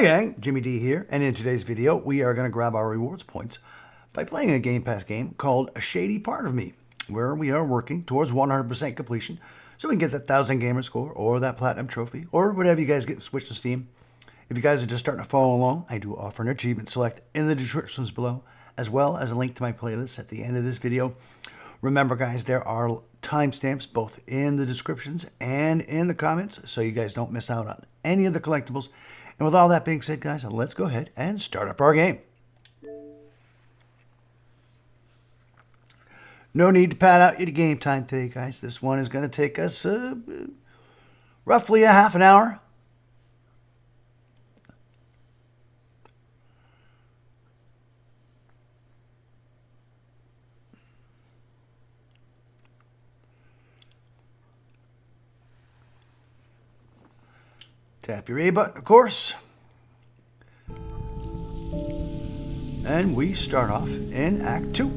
gang, Jimmy D here, and in today's video we are going to grab our rewards points by playing a Game Pass game called A Shady Part of Me, where we are working towards 100% completion so we can get that 1000 gamer score or that platinum trophy or whatever you guys get switched to Steam. If you guys are just starting to follow along, I do offer an achievement select in the descriptions below, as well as a link to my playlist at the end of this video. Remember guys, there are timestamps both in the descriptions and in the comments so you guys don't miss out on any of the collectibles. And with all that being said, guys, let's go ahead and start up our game. No need to pad out your game time today, guys. This one is going to take us roughly a half an hour. Tap your A button, of course. And we start off in Act 2.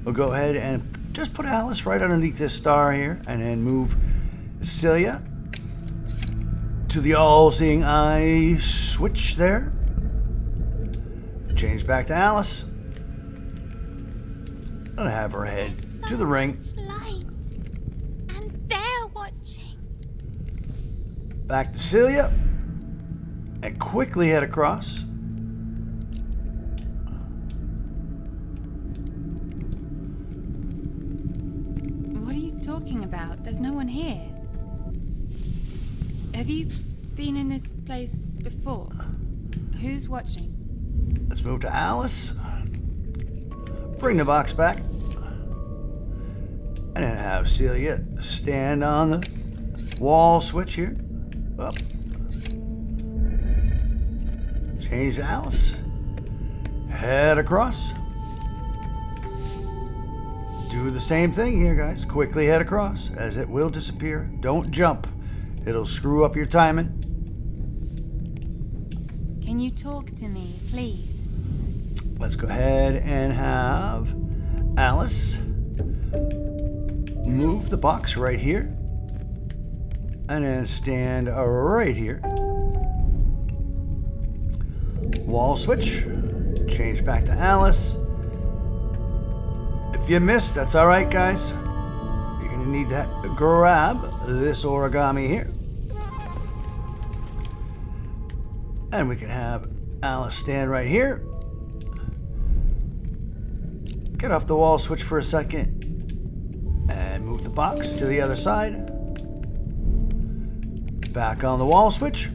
We'll go ahead and just put Alice right underneath this star here, and then move Celia to the all-seeing eye switch there. Change back to Alice. And have her head to the ring. Back to Celia, and quickly head across. What are you talking about? There's no one here. Have you been in this place before? Who's watching? Let's move to Alice. Bring the box back. And then have Celia stand on the wall switch here. Up. Change to Alice. Head across. Do the same thing here, guys. Quickly head across, as it will disappear. Don't jump. It'll screw up your timing. Can you talk to me, please? Let's go ahead and have Alice move the box right here. And then stand right here. Wall switch. Change back to Alice. If you missed, that's all right, guys. You're going to need to grab this origami here. And we can have Alice stand right here. Get off the wall switch for a second. And move the box to the other side. Back on the wall switch.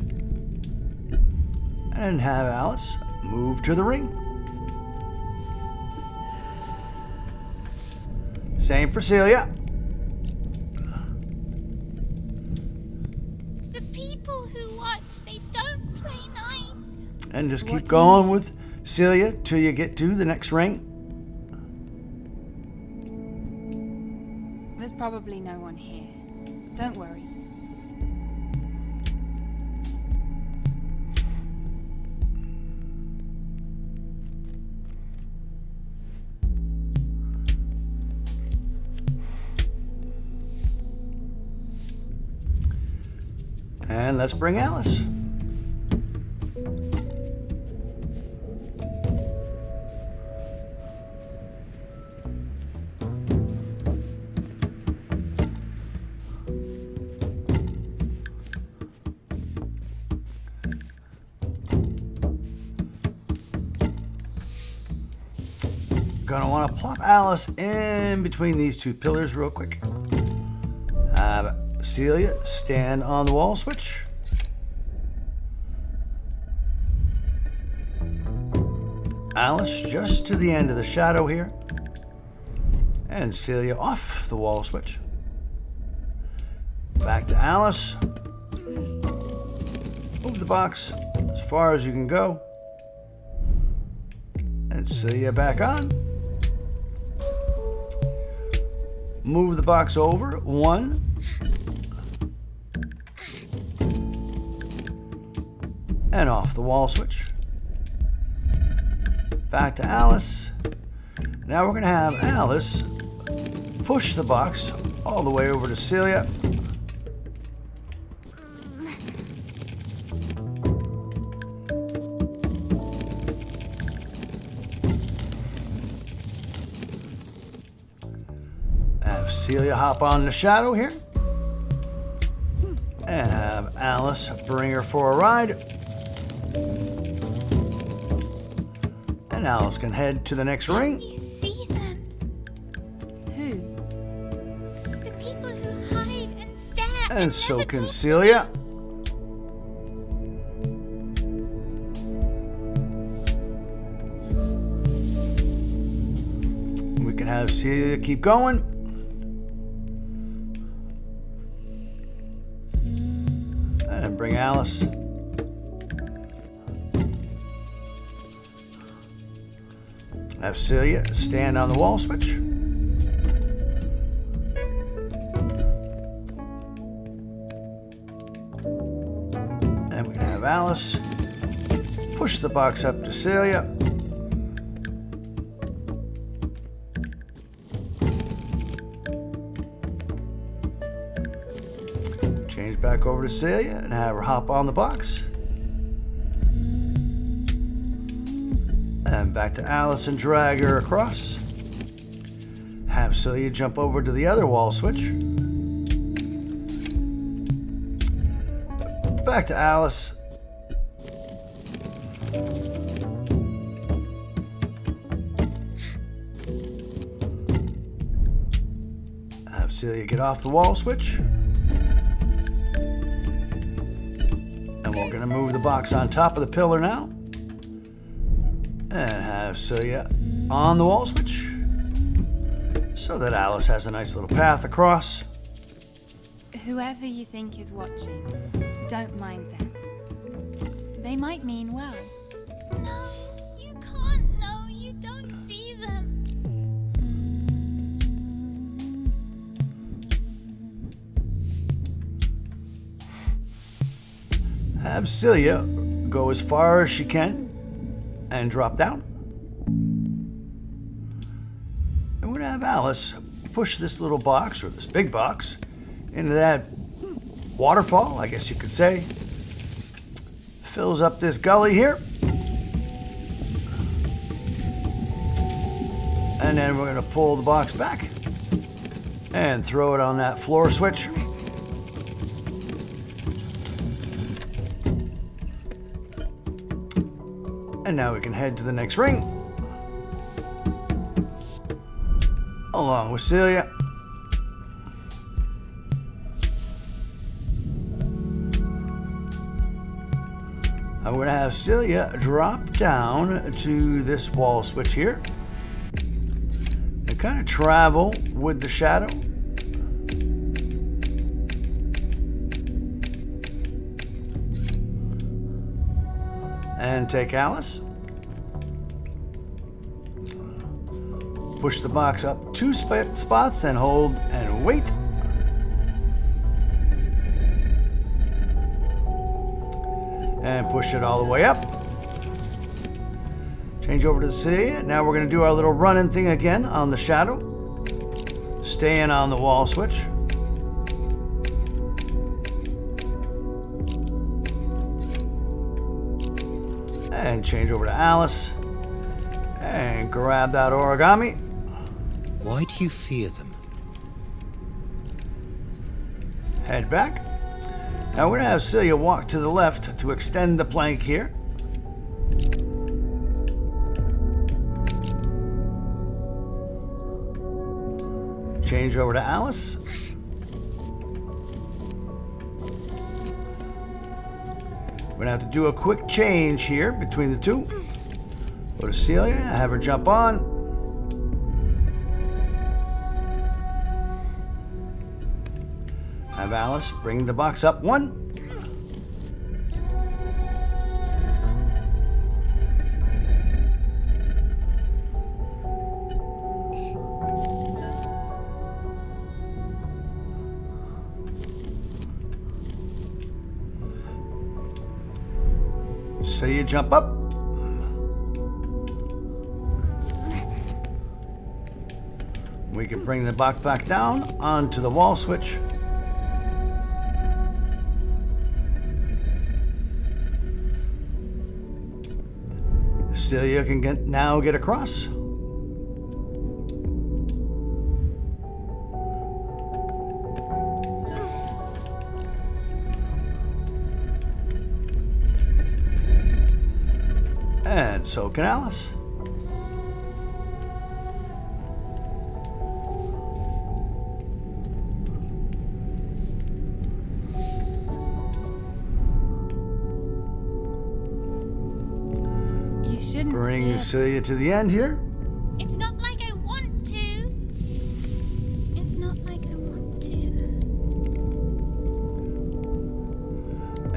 And have Alice move to the ring. Same for Celia. The people who watch, they don't play nice. And just keep going with Celia till you get to the next ring. There's probably no one here. Don't worry. And let's bring Alice. Gonna want to plop Alice in between these two pillars real quick. Have Celia stand on the wall switch. Alice just to the end of the shadow here. And Celia off the wall switch. Back to Alice. Move the box as far as you can go. And Celia back on. Move the box over. 1. And off the wall switch. Back to Alice. Now we're going to have Alice push the box all the way over to Celia. have Celia hop on the shadow here. And have Alice bring her for a ride. And Alice can head to the next ring. You see them? Who? The people who hide and stare And so never can talk. Celia. We can have Celia keep going. And bring Alice. Have Celia stand on the wall switch. And we can have Alice push the box up to Celia. Change back over to Celia and have her hop on the box. And back to Alice and drag her across. Have Celia jump over to the other wall switch. Back to Alice. Have Celia get off the wall switch. And we're going to move the box on top of the pillar now. And have Celia on the wall switch so that Alice has a nice little path across. Whoever you think is watching, don't mind them. They might mean well. No, you can't. No, you don't see them. Have Celia go as far as she can and drop down. And we're going to have Alice push this little box, or this big box, into that waterfall, I guess you could say. Fills up this gully here. And then we're going to pull the box back and throw it on that floor switch. And now we can head to the next ring. Along with Celia. I'm going to have Celia drop down to this wall switch here. And kind of travel with the shadow. And take Alice. Push the box up 2 spots and hold and wait. And push it all the way up. Change over to C. Now we're going to do our little running thing again on the shadow. Staying on the wall switch. And change over to Alice. And grab that origami. Why do you fear them? Head back. Now we're going to have Celia walk to the left to extend the plank here. Change over to Alice. We're going to have to do a quick change here between the two. Go to Celia, have her jump on. Have Alice bring the box up 1. So you jump up. We can bring the box back down onto the wall switch. Celia can now get across. And so can Alice. You shouldn't Bring fear. Celia to the end here. It's not like I want to. It's not like I want to.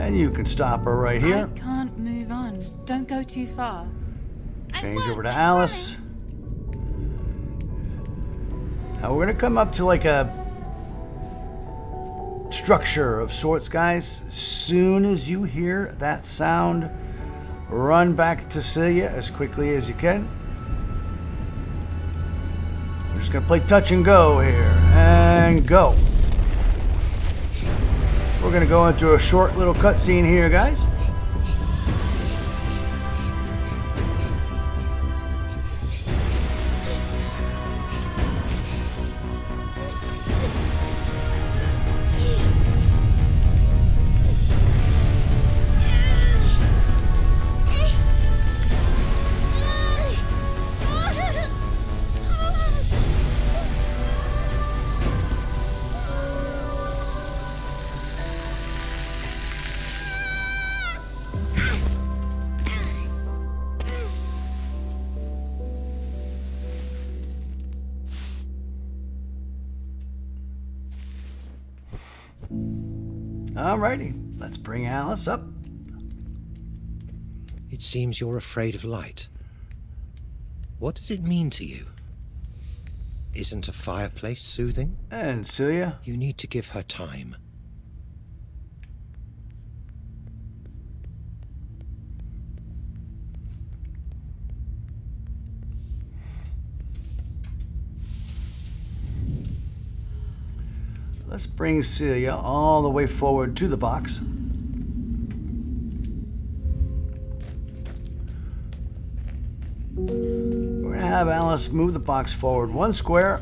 And you can stop her right here. I can't move on. Don't go too far. Change over to Alice. Now we're gonna come up to like a structure of sorts, guys. As soon as you hear that sound, run back to Celia as quickly as you can. We're just gonna play touch and go here. And go. We're gonna go into a short little cutscene here, guys. Alrighty, let's bring Alice up. It seems you're afraid of light. What does it mean to you? Isn't a fireplace soothing? And Celia. You need to give her time. Let's bring Celia all the way forward to the box. We're going to have Alice move the box forward 1 square.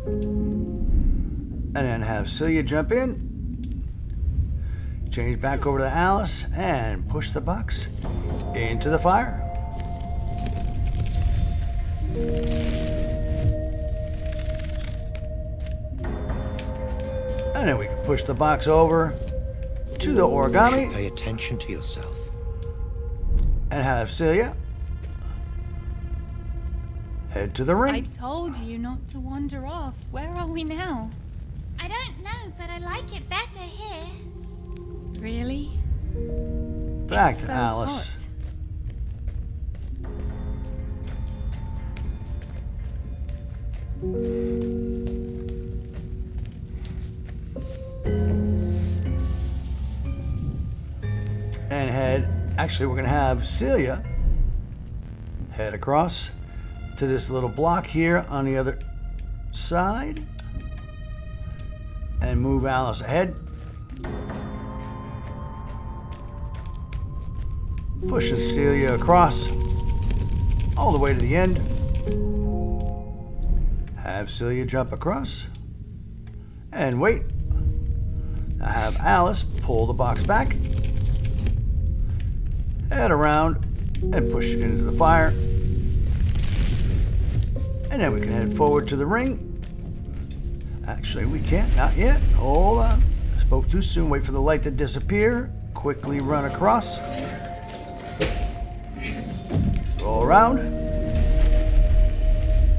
And then have Celia jump in. Change back over to Alice and push the box into the fire. And then we can push the box over to the origami Pay attention to yourself. and have Celia head to the I ring. told you not to wander off. Where are we now? I don't know, but I like it better here. Really? Back It's to so Alice. hot. And head, actually we're gonna have Celia head across to this little block here on the other side and move Alice ahead. Pushing Celia across all the way to the end. Have Celia jump across and wait. Now have Alice pull the box back, head around and push it into the fire. And then we can head forward to the ring. Actually, we can't, not yet. Hold on. Spoke too soon. Wait for the light to disappear. Quickly run across. Go around.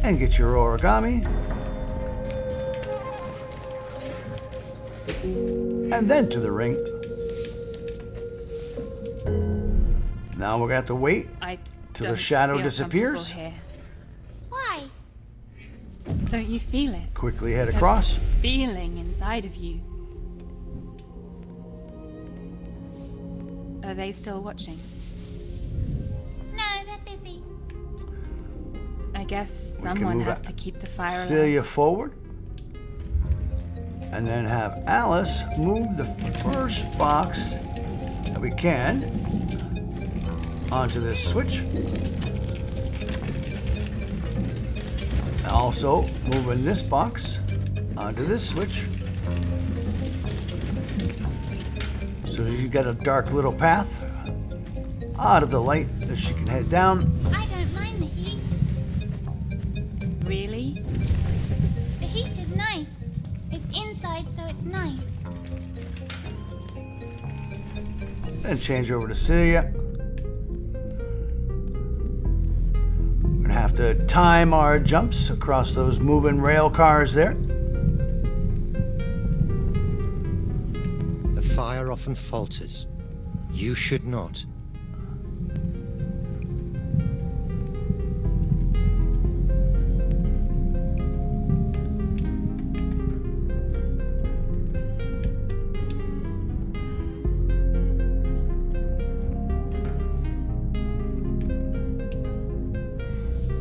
And get your origami. And then to the ring. Now we're going to have to wait I till the don't shadow feel disappears. comfortable here. Why? Don't you feel it? Quickly head That across. feeling inside of you. Are they still watching? No, they're busy. I guess can someone move has it. to keep the fire alive. Celia forward. And then have Alice move the first box that we can onto this switch. And also moving this box onto this switch. So you got a dark little path out of the light that she can head down. I don't mind the heat. Really? The heat is nice. It's inside, so it's nice. Then change over to Celia. We're gonna have to time our jumps across those moving rail cars there. The fire often falters. You should not.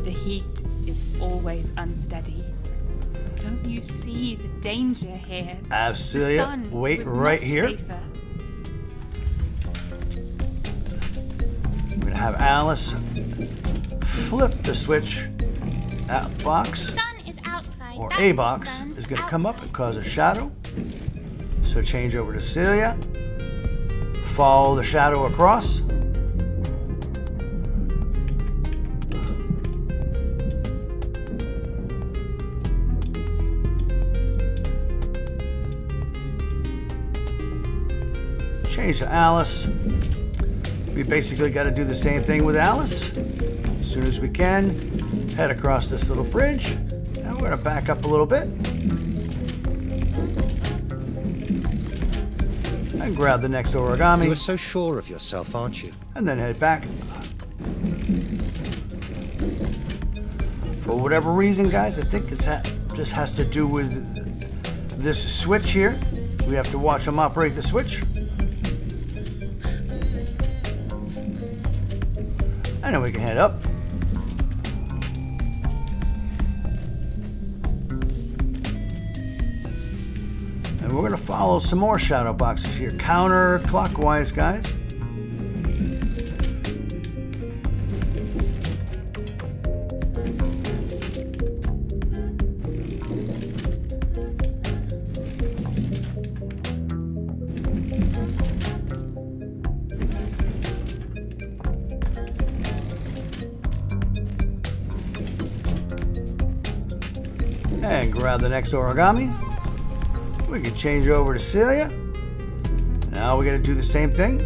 The heat is always unsteady. Don't you see the danger here? Celia, The sun wait was right much here. safer. We're gonna have Alice flip the switch. That box, Sun is outside. or That's a what box, burns is gonna come up and outside. cause a shadow. So change over to Celia. Follow the shadow across. Change to Alice. We basically got to do the same thing with Alice. As soon as we can, head across this little bridge. Now we're going to back up a little bit. And grab the next You are origami. so sure of yourself, aren't you? And then head back. For whatever reason, guys, I think it just has to do with this switch here. We have to watch them operate the switch. And then we can head up. And we're going to follow some more shadow boxes here, counterclockwise, guys. And grab the next origami. We can change over to Celia. Now we got to do the same thing.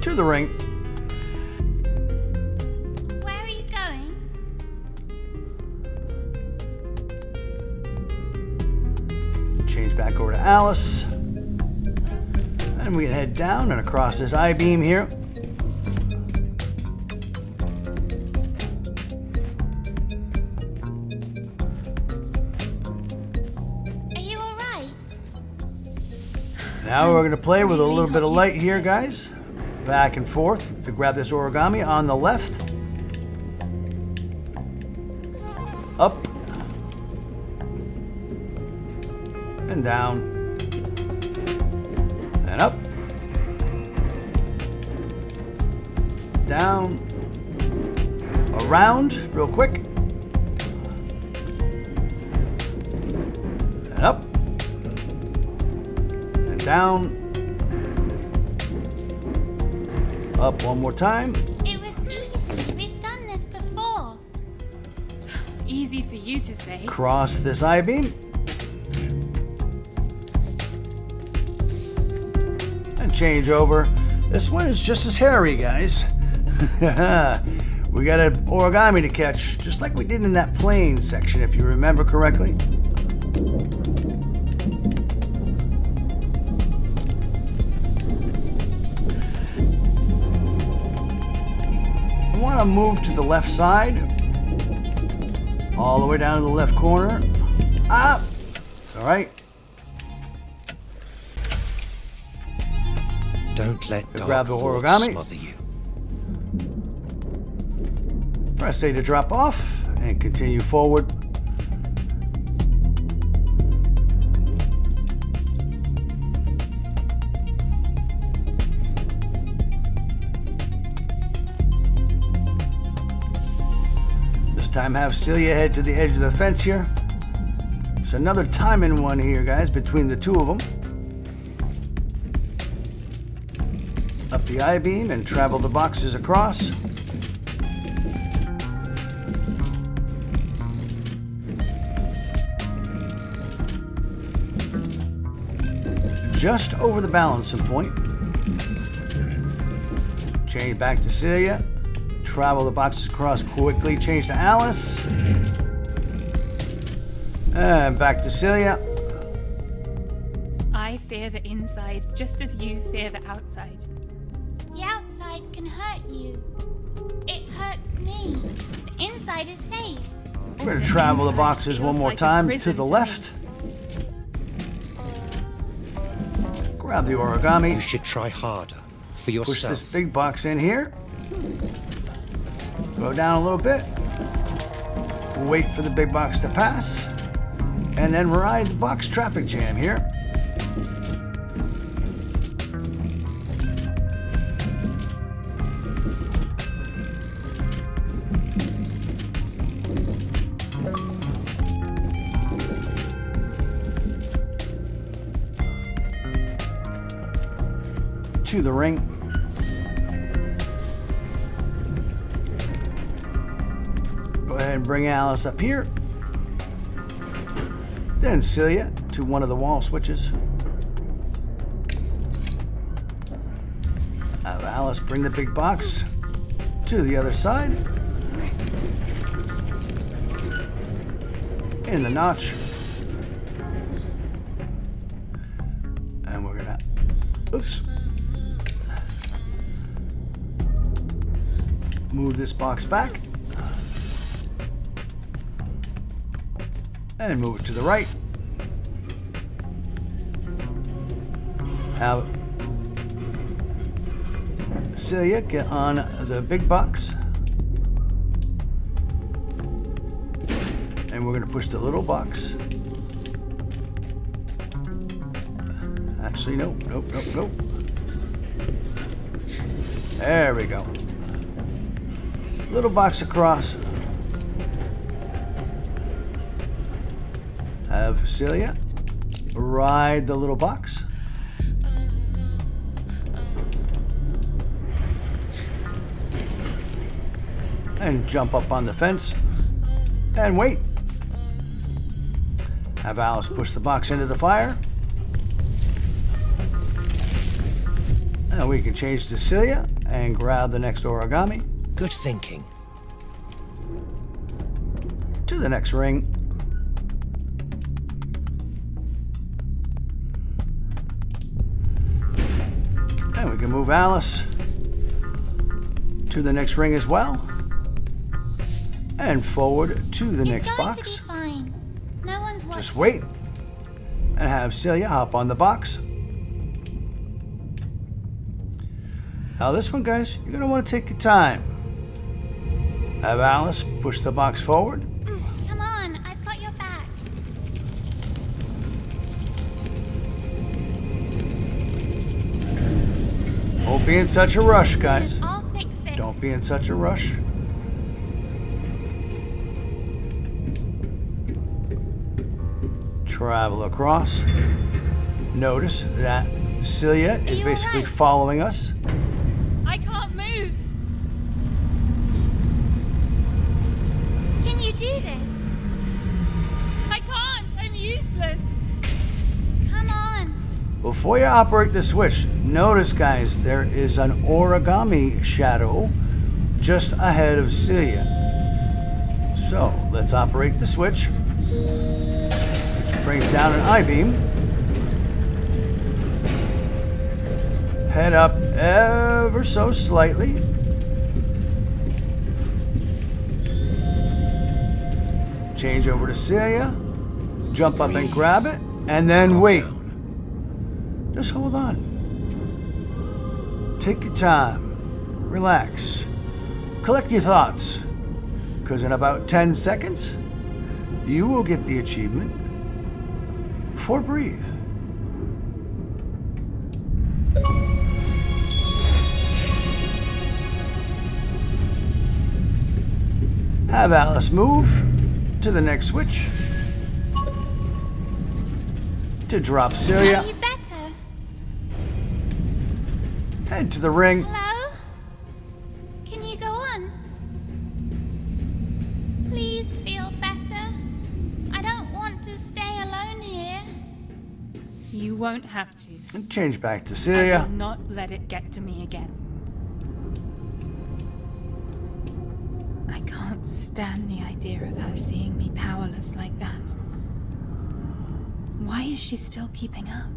To the ring. Where are you going? Change back over to Alice. And we can head down and across this I-beam here. Are you alright? Now we're going to play with a Really little bit of not light used to here, it. guys. Back and forth to grab this origami on the left. Up. And down. And up. Down. Around, real quick. And up. And down. Up one more time. It was easy. We've done this before. Easy for you to say. Cross this I-beam. And change over. This one is just as hairy, guys. We got an origami to catch, just like we did in that plane section, if you remember correctly. I want to move to the left side. All the way down to the left corner. Up. It's all right. Don't let dark grab the thoughts origami. smother you. Press A to drop off and continue forward. time have Celia head to the edge of the fence here. So another timing one here, guys, between the two of them. Up the I-beam and travel the boxes across. Just over the balancing point. Change back to Celia. Travel the boxes across quickly. Change to Alice. And back to Celia. I fear the inside just as you fear the outside. The outside can hurt you. It hurts me. The inside is safe. We're going to travel the boxes one more time to the left. Grab the You origami. should try harder for Push yourself. this big box in here. Go down a little bit. Wait for the big box to pass. And then ride the box traffic jam here. To the ring. Go ahead and bring Alice up here. Then Celia to one of the wall switches. Have Alice bring the big box to the other side. In the notch. And we're gonna, oops. Move this box back. And move it to the right. Have Celia get on the big box. And we're going to push the little box. Actually, nope. There we go. Little box across. Have Celia ride the little box. And jump up on the fence. And wait. Have Alice push the box into the fire. And we can change to Celia and grab the next origami. Good thinking. To the next ring. And we can move Alice to the next ring as well. And forward to the next It's going box. to be fine. No one's watching. Just wait. And have Celia hop on the box. Now this one, guys, you're going to want to take your time. Have Alice push the box forward. Come on, I've got your back. Don't be in such a rush, guys. I'll fix this. Don't be in such a rush. Travel across. Notice that Celia is you basically alright? following us. I can't move. Can you do this? I can't. I'm useless. Come on. Before you operate the switch, notice, guys, there is an origami shadow just ahead of Celia. So let's operate the switch, which brings down an I-beam. Head up ever so slightly. Change over to Celia. Jump up and grab it, and then wait. Just hold on. Take your time. Relax. Collect your thoughts. Because in about 10 seconds, you will get the achievement for Breathe. Have Alice move to the next switch to drop Are Celia. you better? Head to the ring. Hello? Can you go on? Please feel better. I don't want to stay alone here. You won't have to. And change back to I Celia. will not let it get to me again. I can't stand the idea of her seeing me powerless like that. Why is she still keeping up?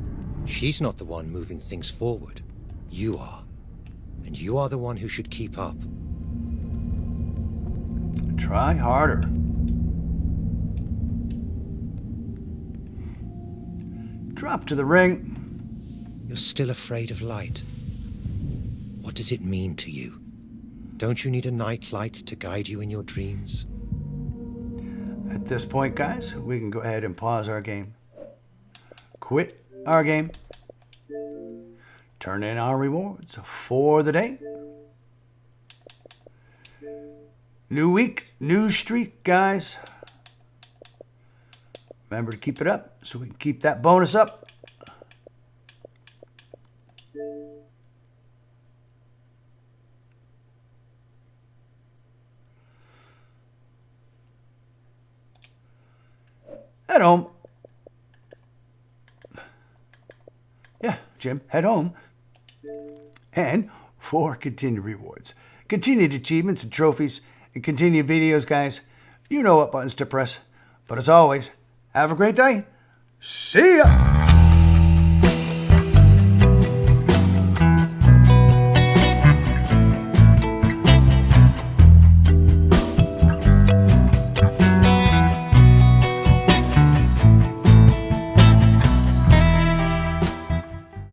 She's not the one moving things forward. You are. And you are the one who should keep up. Try harder. Drop to the ring. You're still afraid of light. What does it mean to you? Don't you need a nightlight to guide you in your dreams? At this point, guys, we can go ahead and pause our game. Quit our game. Turn in our rewards for the day. New week, new streak, guys. Remember to keep it up so we can keep that bonus up. Head home. Yeah, Jim, head home. And for continued rewards, continued achievements and trophies, and continued videos, guys, you know what buttons to press. But as always, have a great day. See ya!